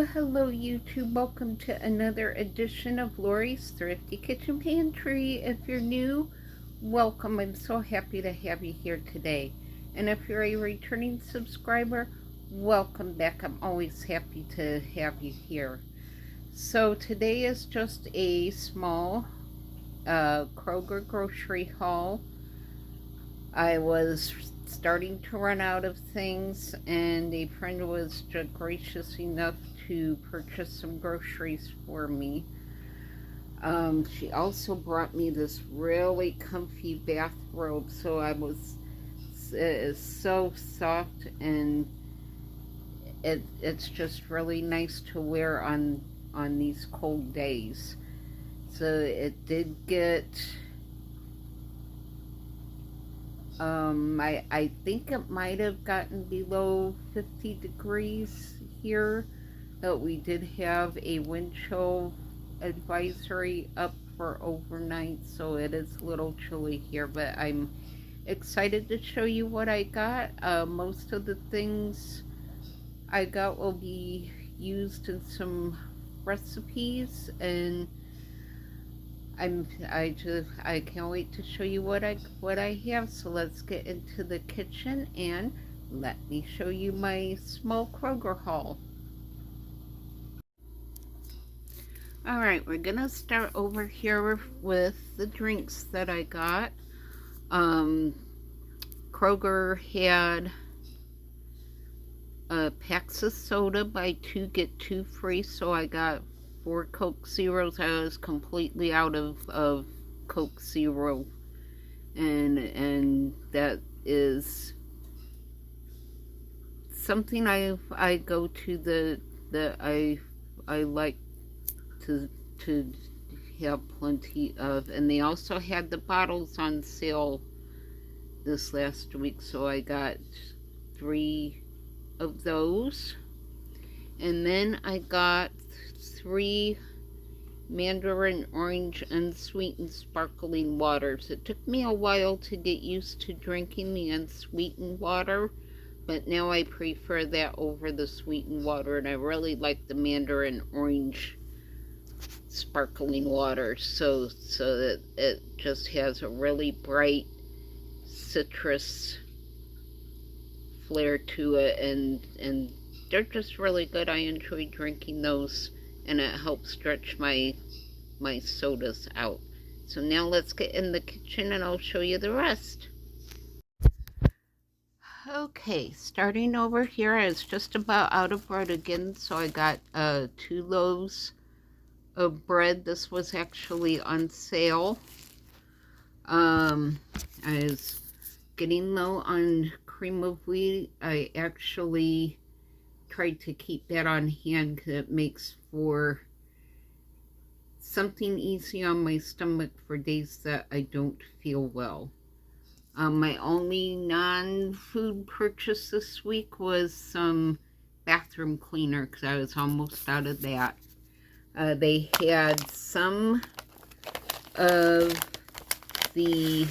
Hello YouTube. Welcome to another edition of Lori's Thrifty Kitchen Pantry. If you're new, welcome. I'm so happy to have you here today. And if you're a returning subscriber, welcome back. I'm always happy to have you here. So today is just a small Kroger grocery haul. I was starting to run out of things, and a friend was gracious enough to purchase some groceries for me. She also brought me this really comfy bathrobe, so it's so soft, and it's just really nice to wear on these cold days. So it did get I think it might have gotten below 50 degrees here, but we did have a wind chill advisory up for overnight, so it is a little chilly here, but I'm excited to show you what I got. Most of the things I got will be used in some recipes, and I can't wait to show you what I have. So let's get into the kitchen and let me show you my small Kroger haul. Alright, we're gonna start over here with the drinks that I got. Kroger had packs of soda, buy 2 get 2 free, so I got 4 Coke Zeros. I was completely out of Coke Zero, and that is something I go to that I like to have plenty of. And they also had the bottles on sale this last week, so I got 3 of those. And then I got 3 mandarin orange unsweetened sparkling waters. It took me a while to get used to drinking the unsweetened water, but now I prefer that over the sweetened water, and I really like the mandarin orange sparkling water, so that it just has a really bright citrus flair to it, and they're just really good. I enjoy drinking those, and it helps stretch my sodas out. So now let's get in the kitchen and I'll show you the rest. Okay, starting over here, I was just about out of bread again, so I got 2 loaves of bread. This was actually on sale. I was getting low on cream of wheat. I actually tried to keep that on hand because it makes for something easy on my stomach for days that I don't feel well. My only non-food purchase this week was some bathroom cleaner because I was almost out of that. They had some of the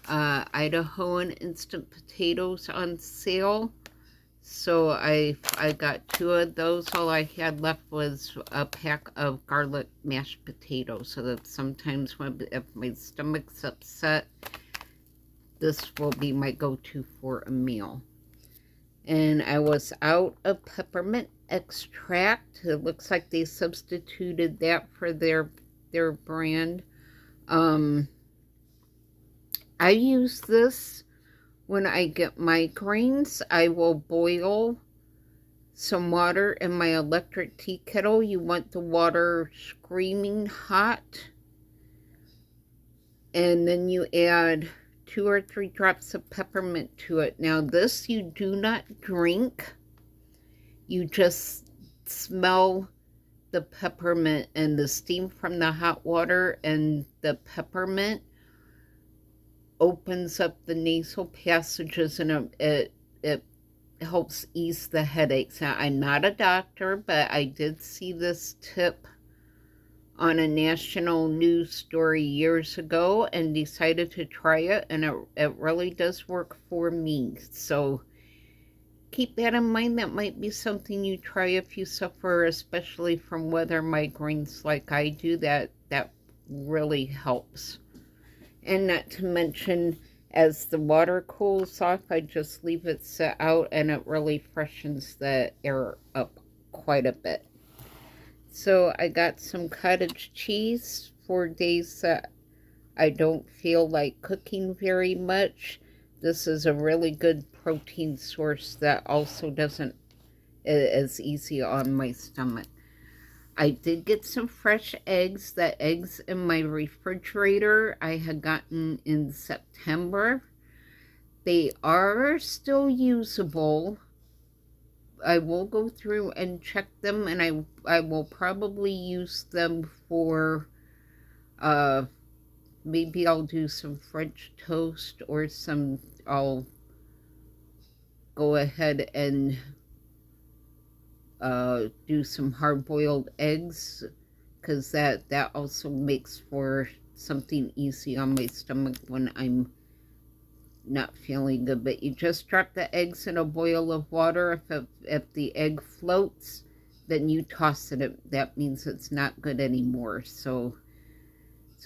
Idahoan instant potatoes on sale, so I got 2 of those. All I had left was a pack of garlic mashed potatoes, so that sometimes if my stomach's upset, this will be my go-to for a meal. And I was out of peppermint extract. It looks like they substituted that for their brand. I use this when I get migraines. I will boil some water in my electric tea kettle. You want the water screaming hot, and then you add 2 or 3 drops of peppermint to it. Now this you do not drink. You just smell the peppermint, and the steam from the hot water and the peppermint opens up the nasal passages, and it helps ease the headaches. Now, I'm not a doctor, but I did see this tip on a national news story years ago and decided to try it, and it really does work for me. So keep that in mind. That might be something you try if you suffer, especially from weather migraines like I do. That really helps. And not to mention, as the water cools off, I just leave it set out and it really freshens the air up quite a bit. So I got some cottage cheese for days that I don't feel like cooking very much. This is a really good protein source that also doesn't is easy on my stomach. I did get some fresh eggs. The eggs in my refrigerator I had gotten in September. They are still usable. I will go through and check them, and I will probably use them for, maybe I'll do some French toast or I'll go ahead and do some hard-boiled eggs, because that also makes for something easy on my stomach when I'm not feeling good. But you just drop the eggs in a boil of water. If the egg floats, then you toss it. That means it's not good anymore. So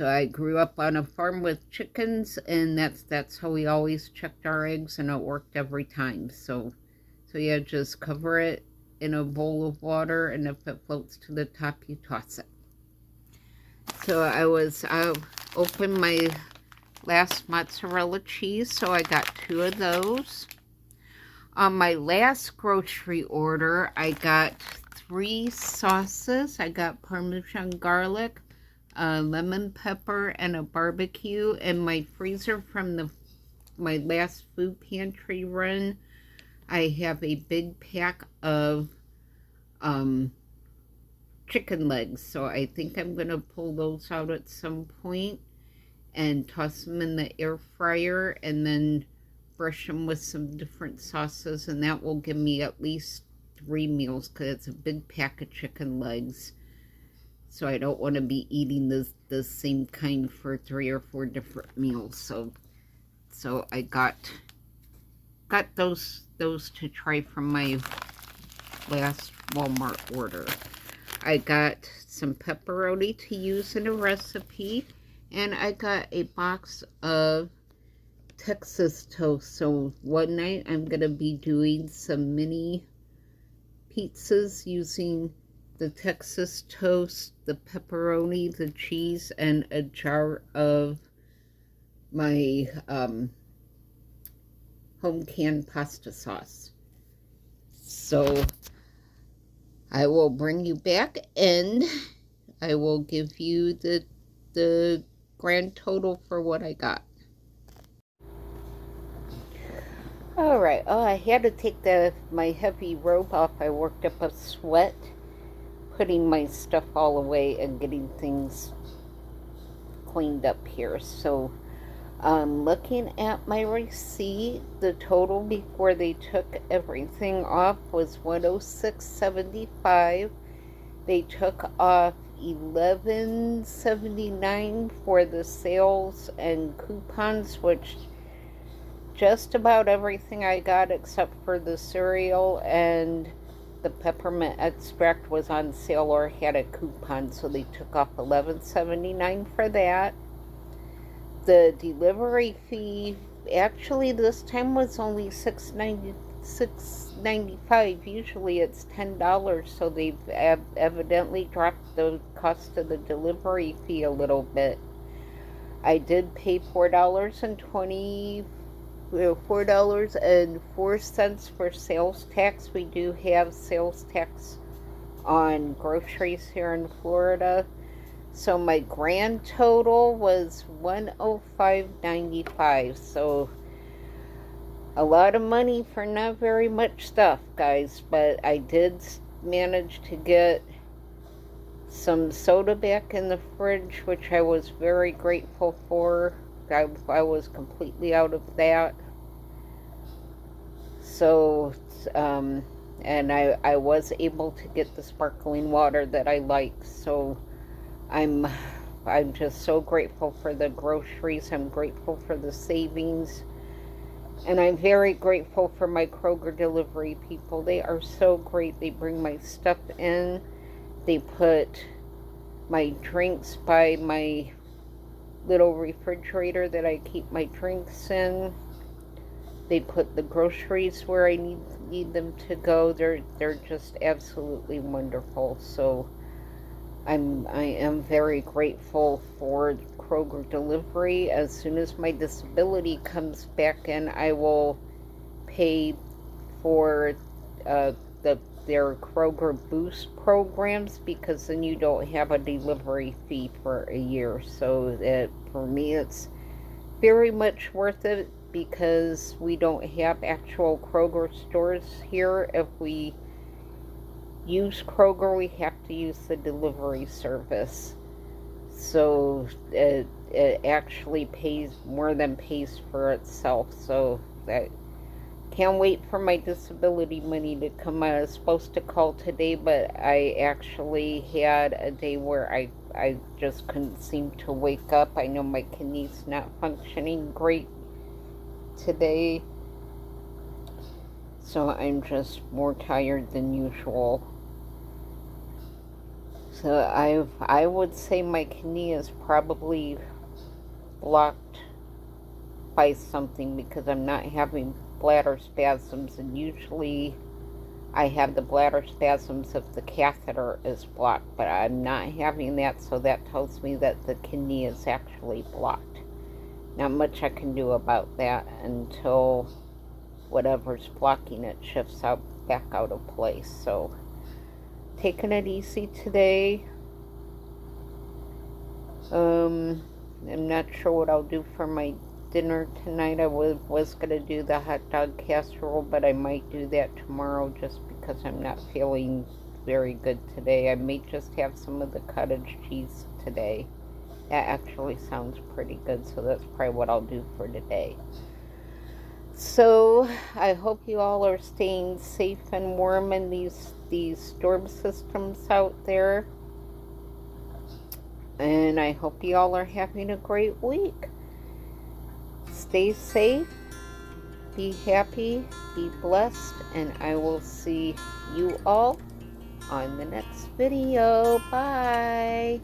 I grew up on a farm with chickens, and that's how we always checked our eggs, and it worked every time. So yeah, just cover it in a bowl of water, and if it floats to the top, you toss it. So I opened my last mozzarella cheese, so I got 2 of those. On my last grocery order, I got 3 sauces. I got Parmesan garlic, lemon pepper, and a barbecue. In my freezer from my last food pantry run, I have a big pack of chicken legs, so I think I'm going to pull those out at some point and toss them in the air fryer, and then brush them with some different sauces, and that will give me at least 3 meals, because it's a big pack of chicken legs, so I don't want to be eating the same kind for 3 or 4 different meals. So I got those to try from my last Walmart order. I got some pepperoni to use in a recipe, and I got a box of Texas toast. So one night I'm going to be doing some mini pizzas using the Texas toast, the pepperoni, the cheese, and a jar of my home canned pasta sauce. So I will bring you back, and I will give you the grand total for what I got. Alright, I had to take my heavy robe off. I worked up a sweat putting my stuff all away and getting things cleaned up here. So looking at my receipt, the total before they took everything off was $106.75. They took off $11.79 for the sales and coupons, which just about everything I got except for the cereal and the peppermint extract was on sale or had a coupon, so they took off $11.79 for that. The delivery fee actually this time was only $6.95. Usually it's $10, so they've evidently dropped the cost of the delivery fee a little bit. I did pay $4.04 for sales tax. We do have sales tax on groceries here in Florida. So my grand total was $105.95. So a lot of money for not very much stuff, guys. But I did manage to get some soda back in the fridge, which I was very grateful for. I was completely out of that. So, and I was able to get the sparkling water that I like. So I'm just so grateful for the groceries. I'm grateful for the savings. And I'm very grateful for my Kroger delivery people. They are so great. They bring my stuff in. They put my drinks by my little refrigerator that I keep my drinks in. They put the groceries where I need them to go. They're just absolutely wonderful. So I am very grateful for Kroger delivery. As soon as my disability comes back in, I will pay for the their Kroger Boost programs, because then you don't have a delivery fee for a year. So for me, it's very much worth it, because we don't have actual Kroger stores here. If we use Kroger, we have to use the delivery service. So it actually pays for itself. So that can't wait for my disability money to come out. I was supposed to call today, but I actually had a day where I just couldn't seem to wake up. I know my kidney's not functioning great today, so I'm just more tired than usual. So I would say my kidney is probably blocked by something, because I'm not having bladder spasms, and usually I have the bladder spasms if the catheter is blocked, but I'm not having that, so that tells me that the kidney is actually blocked. Not much I can do about that until whatever's blocking it shifts back out of place. So taking it easy today. I'm not sure what I'll do for my dinner tonight. I was going to do the hot dog casserole, but I might do that tomorrow, just because I'm not feeling very good today. I may just have some of the cottage cheese today. That actually sounds pretty good, so that's probably what I'll do for today. So I hope you all are staying safe and warm in these storm systems out there. And I hope you all are having a great week. Stay safe, be happy, be blessed, and I will see you all on the next video. Bye.